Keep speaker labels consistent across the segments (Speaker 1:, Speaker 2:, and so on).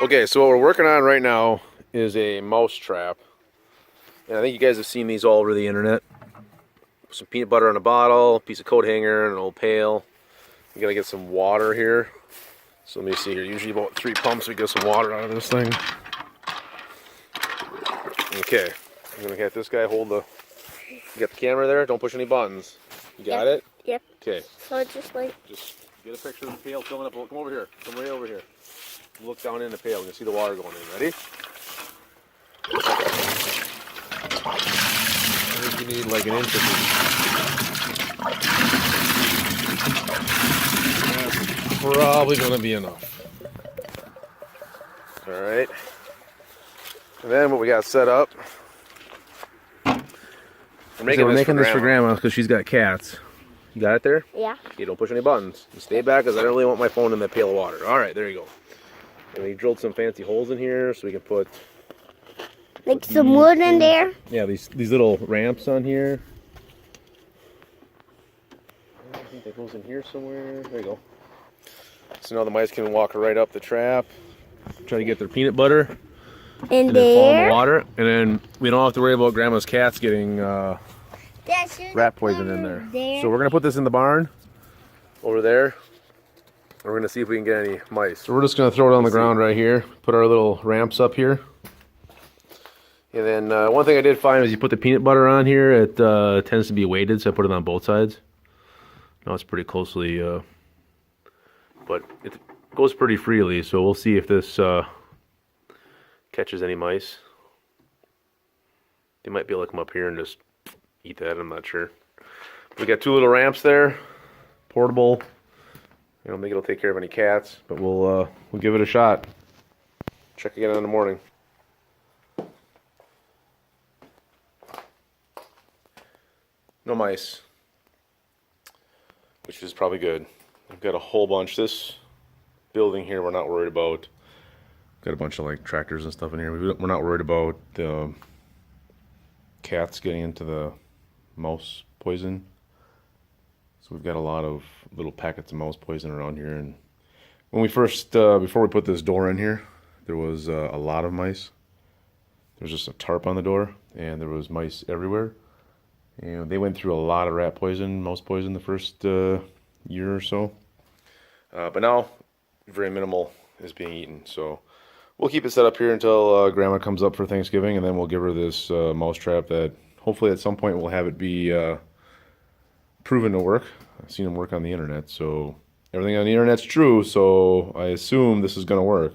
Speaker 1: Okay, so what we're working on right now is a mouse trap. And I think you guys have seen these all over the internet. Some peanut butter in a bottle, a piece of coat hanger, and an old pail. We gotta get some water here. So let me see here. Usually about 3 pumps we get some water out of this thing. Okay, I'm gonna have this guy hold the. You got the camera there? Don't push any buttons. You got it?
Speaker 2: Yep.
Speaker 1: Okay.
Speaker 2: So it's just like.
Speaker 1: Just get a picture of the pail filling up. Come over here. Come right over here. Look down in the pail. You can see the water going in. Ready? I think you need like an inch of this. That's probably going to be enough. All right. And then what we got set up. We're making this for Grandma because she's got cats. You got it there?
Speaker 2: Yeah.
Speaker 1: Okay, don't push any buttons. You stay back because I don't really want my phone in that pail of water. All right, there you go. And we drilled some fancy holes in here so we can put
Speaker 2: like some wood in there.
Speaker 1: Yeah, these little ramps on here. I think that goes in here somewhere. There you go. So now the mice can walk right up the trap, try to get their peanut butter,
Speaker 2: and
Speaker 1: then fall in the water, and then we don't have to worry about Grandma's cats getting rat poison in there. So we're gonna put this in the barn over there. We're gonna see if we can get any mice. So we're just gonna throw it on the ground right here. Put our little ramps up here. And then one thing I did find is you put the peanut butter on here, it tends to be weighted, so I put it on both sides. Now it's pretty closely, but it goes pretty freely, so we'll see if this catches any mice. They might be able to come up here and just eat that, I'm not sure. We got 2 little ramps there, portable. I don't think it'll take care of any cats, but we'll give it a shot. Check again in the morning. No mice, which is probably good. I've got a whole bunch. This building here we're not worried about. Got a bunch of like tractors and stuff in here. We're not worried about the cats getting into the mouse poison. So we've got a lot of little packets of mouse poison around here. And when we first, before we put this door in here, there was a lot of mice. There was just a tarp on the door, and there was mice everywhere. And they went through a lot of rat poison, mouse poison the first year or so. But now, very minimal is being eaten. So we'll keep it set up here until Grandma comes up for Thanksgiving, and then we'll give her this mouse trap that hopefully at some point we'll have it be proven to work. I've seen them work on the internet, so everything on the internet's true, so I assume this is going to work.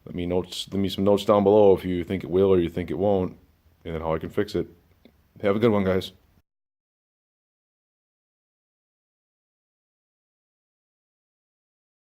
Speaker 1: Let me some notes down below if you think it will or you think it won't, and then how I can fix it. Have a good one, guys.